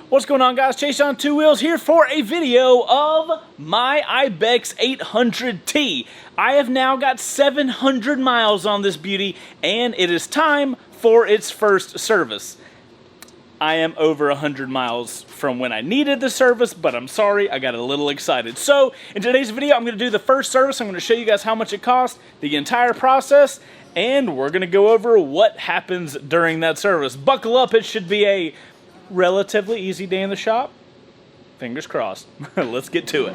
What's going on, guys? Chaseontwowheels here for a video of my Ibex 800T. I have now got 700 miles on this beauty, and it is time for its first service. I am over 100 miles from when I needed the service, but I'm sorry, I got a little excited. So, in today's video, I'm going to do the first service. I'm going to show you guys how much it costs, the entire process, and we're going to go over what happens during that service. Buckle up, it should be a relatively easy day in the shop. Fingers crossed. Let's get to it.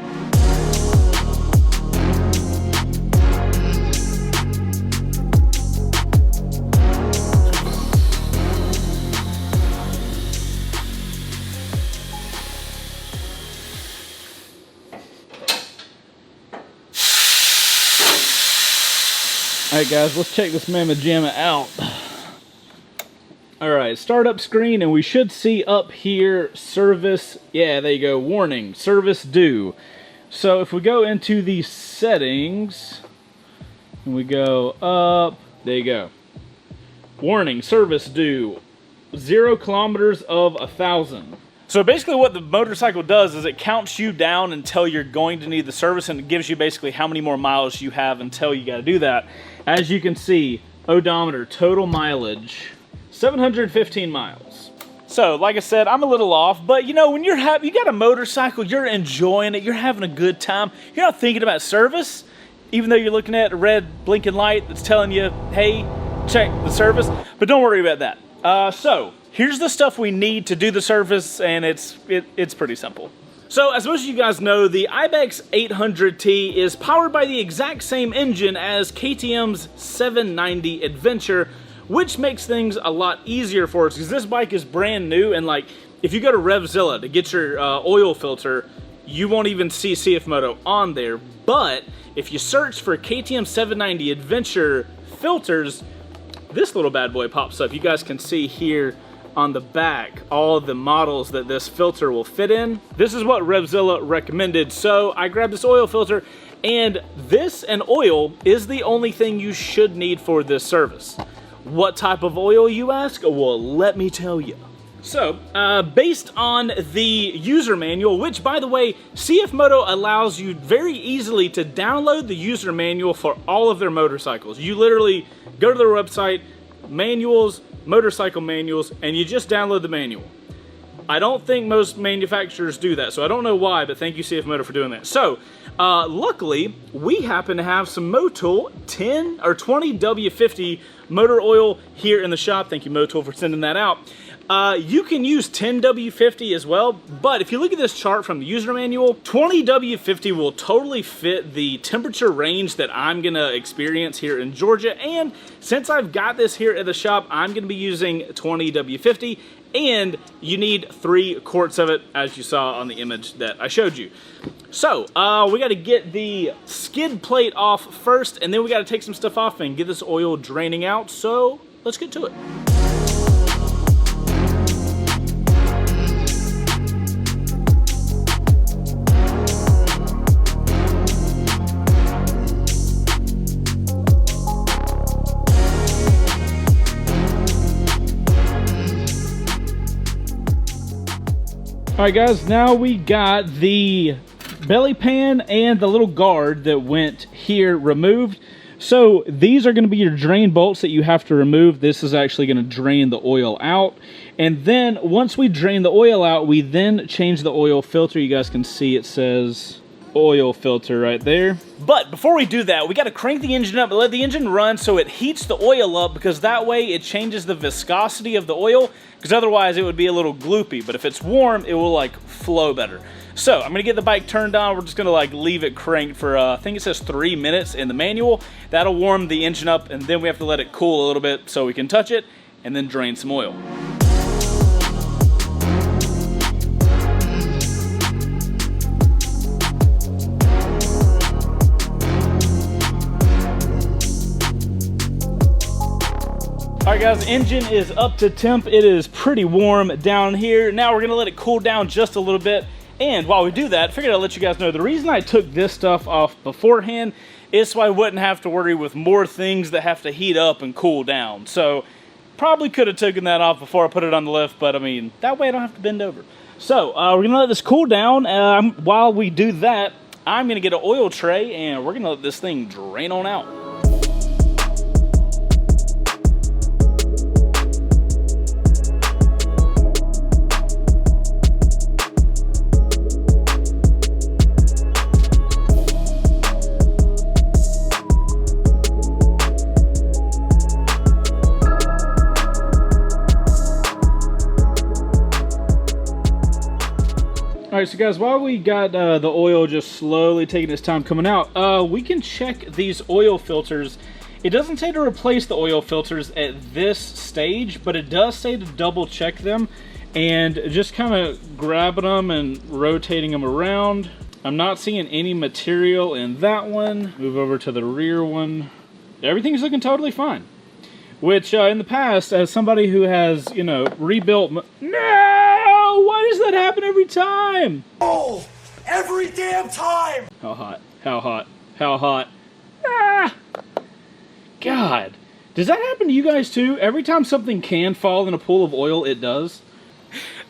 Alright guys, let's check this mamma jamma out. Alright, startup screen, and we should see up here, service, yeah, there you go, warning, service due. So if we go into the settings, and we go up, there you go. Warning, service due, 0 kilometers of 1,000. So basically what the motorcycle does is it counts you down until you're going to need the service, and it gives you basically how many more miles you have until you gotta do that. As you can see, odometer, total mileage, 715 miles. So, like I said, I'm a little off, but you know, when you got a motorcycle, you're enjoying it, you're having a good time, you're not thinking about service, even though you're looking at a red blinking light that's telling you, hey, check the service, but don't worry about that. So, here's the stuff we need to do the service, and it's pretty simple. So, as most of you guys know, the Ibex 800T is powered by the exact same engine as KTM's 790 Adventure, which makes things a lot easier for us, because this bike is brand new, and like, if you go to RevZilla to get your oil filter, you won't even see CFMOTO on there. But if you search for KTM 790 Adventure filters, this little bad boy pops up. You guys can see here on the back all of the models that this filter will fit in. This is what RevZilla recommended, so I grabbed this oil filter, and this and oil is the only thing you should need for this service. What type of oil, you ask? Well, let me tell you. So, based on the user manual, which, by the way, CFMOTO allows you very easily to download the user manual for all of their motorcycles. You literally go to their website, manuals, motorcycle manuals, and you just download the manual. I don't think most manufacturers do that, so I don't know why, but thank you CFMOTO for doing that. So, luckily, we happen to have some Motul 10 or 20 W50 motor oil here in the shop. Thank you, Motul, for sending that out. You can use 10 W50 as well, but if you look at this chart from the user manual, 20 W50 will totally fit the temperature range that I'm gonna experience here in Georgia, and since I've got this here at the shop, I'm gonna be using 20 W50, and you need 3 quarts of it, as you saw on the image that I showed you. So, we gotta get the skid plate off first, and then we gotta take some stuff off and get this oil draining out, so let's get to it. Alright guys, now we got the belly pan and the little guard that went here removed. So these are going to be your drain bolts that you have to remove. This is actually going to drain the oil out. And then once we drain the oil out, we then change the oil filter. You guys can see it says oil filter right there. But before we do that, we got to crank the engine up and let the engine run so it heats the oil up, because that way it changes the viscosity of the oil, because otherwise it would be a little gloopy. But if it's warm, it will like flow better. So I'm gonna get the bike turned on. We're just gonna like leave it cranked for I think it says 3 minutes in the manual. That'll warm the engine up, and then we have to let it cool a little bit so we can touch it and then drain some oil. Alright guys, engine is up to temp. It is pretty warm down here. Now we're gonna let it cool down just a little bit. And while we do that, I figured I'd let you guys know the reason I took this stuff off beforehand is so I wouldn't have to worry with more things that have to heat up and cool down. So probably could have taken that off before I put it on the lift, but I mean, that way I don't have to bend over. So we're gonna let this cool down. While we do that, I'm gonna get an oil tray and we're gonna let this thing drain on out. Alright, so guys, while we got the oil just slowly taking its time coming out, we can check these oil filters. It doesn't say to replace the oil filters at this stage, but it does say to double check them, and just kind of grabbing them and rotating them around. I'm not seeing any material in that one. Move over to the rear one. Everything's looking totally fine. Which, in the past, as somebody who has, you know, rebuilt... No! Why does that happen every time? Oh! Every damn time! How hot? How hot? How hot? Ah! God. Does that happen to you guys too? Every time something can fall in a pool of oil, it does?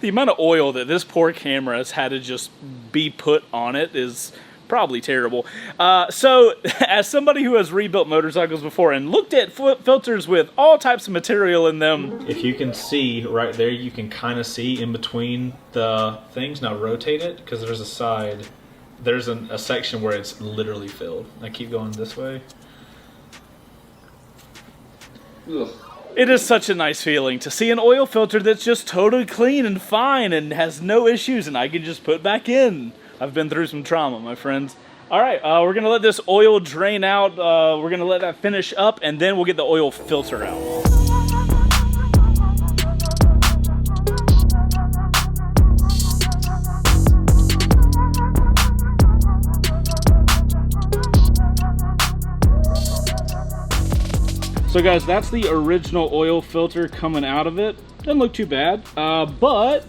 The amount of oil that this poor camera has had to just be put on it is... probably terrible. So, as somebody who has rebuilt motorcycles before and looked at filters with all types of material in them... If you can see right there, you can kind of see in between the things. Now rotate it, because there's a side, there's a section where it's literally filled. I keep going this way. Ugh. It is such a nice feeling to see an oil filter that's just totally clean and fine and has no issues and I can just put back in. I've been through some trauma, my friends. All right, we're gonna let this oil drain out. We're gonna let that finish up, and then we'll get the oil filter out. So guys, that's the original oil filter coming out of it. Doesn't look too bad, but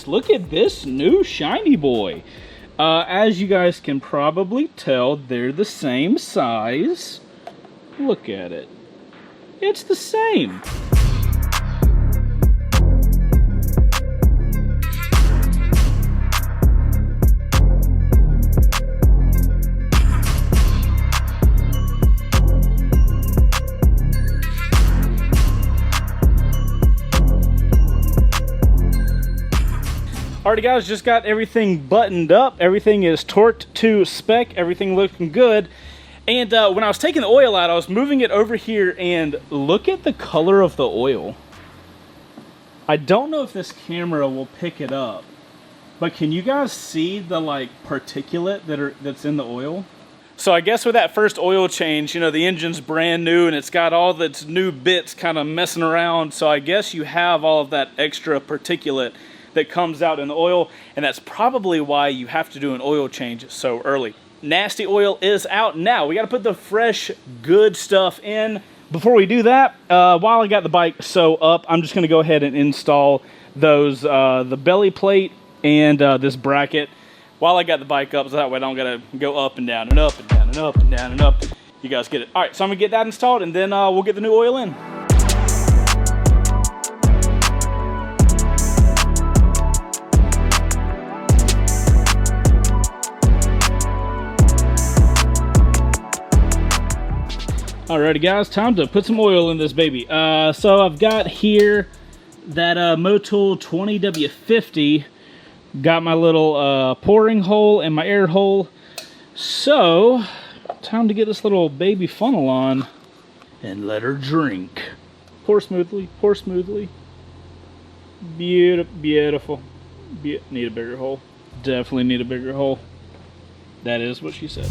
look at this new shiny boy. As you guys can probably tell, they're the same size. Look at it. It's the same. Alrighty guys, just got everything buttoned up. Everything is torqued to spec. Everything looking good. And when I was taking the oil out, I was moving it over here and look at the color of the oil. I don't know if this camera will pick it up, but can you guys see the like particulate that's in the oil? So I guess with that first oil change, you know, the engine's brand new and it's got all its new bits kind of messing around. So I guess you have all of that extra particulate that comes out in the oil, and that's probably why you have to do an oil change so early. Nasty oil is out now. We got to put the fresh, good stuff in. Before we do that, while I got the bike up, I'm just going to go ahead and install those, the belly plate and this bracket while I got the bike up, so that way I don't got to go up and down and up and down and up and down and up. You guys get it. All right, so I'm going to get that installed, and then we'll get the new oil in. Alrighty guys, time to put some oil in this baby. So I've got here that Motul 20W50. Got my little pouring hole and my air hole. So, time to get this little baby funnel on and let her drink. Pour smoothly, pour smoothly. Beautiful. Need a bigger hole. Definitely need a bigger hole. That is what she said.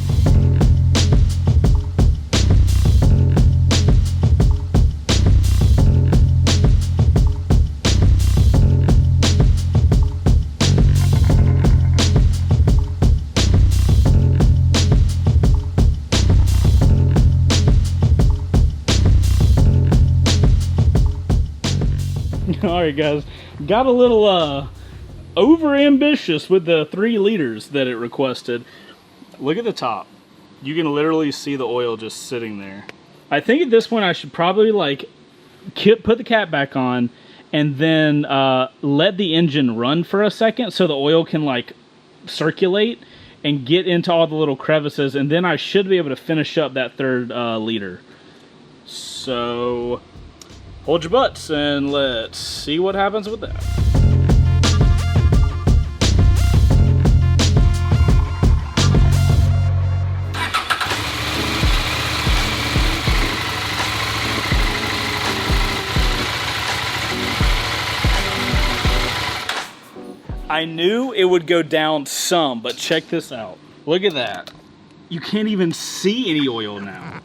Alright guys, got a little over ambitious with the 3 liters that it requested. Look at the top. You can literally see the oil just sitting there. I think at this point I should probably like put the cap back on and then let the engine run for a second so the oil can like circulate and get into all the little crevices, and then I should be able to finish up that 3rd liter. So hold your butts and let's see what happens with that. I knew it would go down some, but check this out. Look at that. You can't even see any oil now.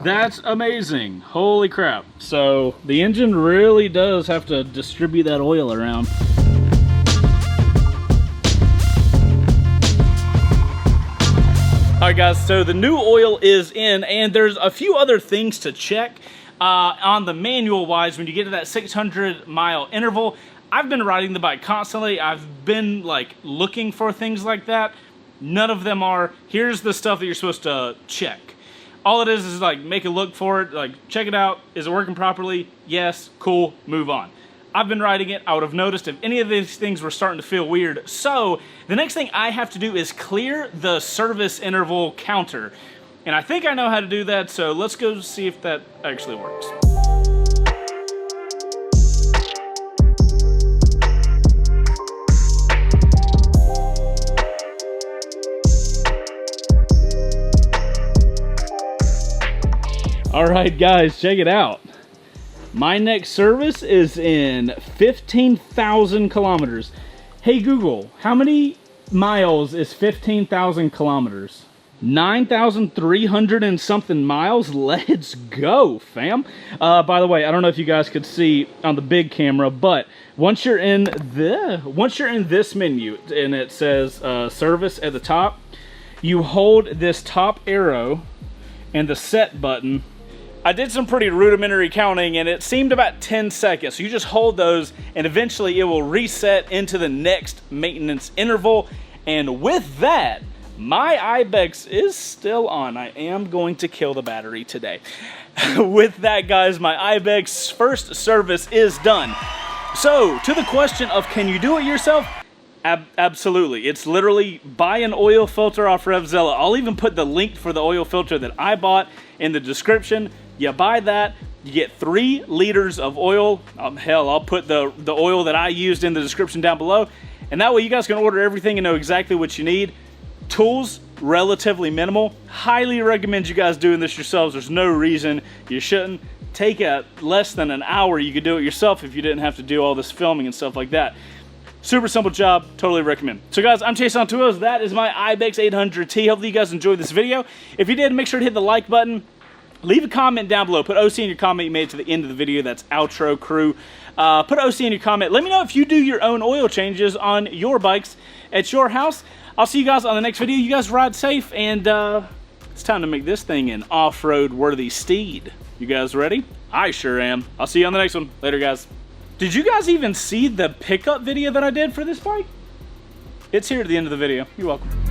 That's amazing. Holy crap. So the engine really does have to distribute that oil around. Alright guys, so the new oil is in, and there's a few other things to check on the manual wise when you get to that 600-mile interval. I've been riding the bike constantly. I've been like looking for things like that. None of them are, here's the stuff that you're supposed to check. All it is like make a look for it, like check it out. Is it working properly? Yes, cool, move on. I've been riding it. I would have noticed if any of these things were starting to feel weird. So the next thing I have to do is clear the service interval counter. And I think I know how to do that, so let's go see if that actually works. All right, guys, check it out. My next service is in 15,000 kilometers. Hey, Google, how many miles is 15,000 kilometers? 9,300 and something miles. Let's go, fam. By the way, I don't know if you guys could see on the big camera, but once you're in this menu and it says service at the top, you hold this top arrow and the set button. I did some pretty rudimentary counting and it seemed about 10 seconds. So you just hold those and eventually it will reset into the next maintenance interval. And with that, my Ibex is still on. I am going to kill the battery today. With that, guys, my Ibex first service is done. So to the question of can you do it yourself? Absolutely. It's literally buy an oil filter off RevZilla. I'll even put the link for the oil filter that I bought in the description. You buy that, you get 3 liters of oil. Hell, I'll put the oil that I used in the description down below. And that way you guys can order everything and know exactly what you need. Tools, relatively minimal. Highly recommend you guys doing this yourselves. There's no reason you shouldn't. Take less than an hour. You could do it yourself if you didn't have to do all this filming and stuff like that. Super simple job, totally recommend. So guys, I'm Chaseontwowheels. That is my Ibex 800T. Hopefully you guys enjoyed this video. If you did, make sure to hit the like button. Leave a comment down below. Put OC in your comment you made it to the end of the video. That's outro crew. Put OC in your comment. Let me know if you do your own oil changes on your bikes at your house. I'll see you guys on the next video. You guys ride safe, and it's time to make this thing an off-road worthy steed. You guys ready? I sure am. I'll see you on the next one. Later, guys. Did you guys even see the pickup video that I did for this bike? It's here at the end of the video. You're welcome.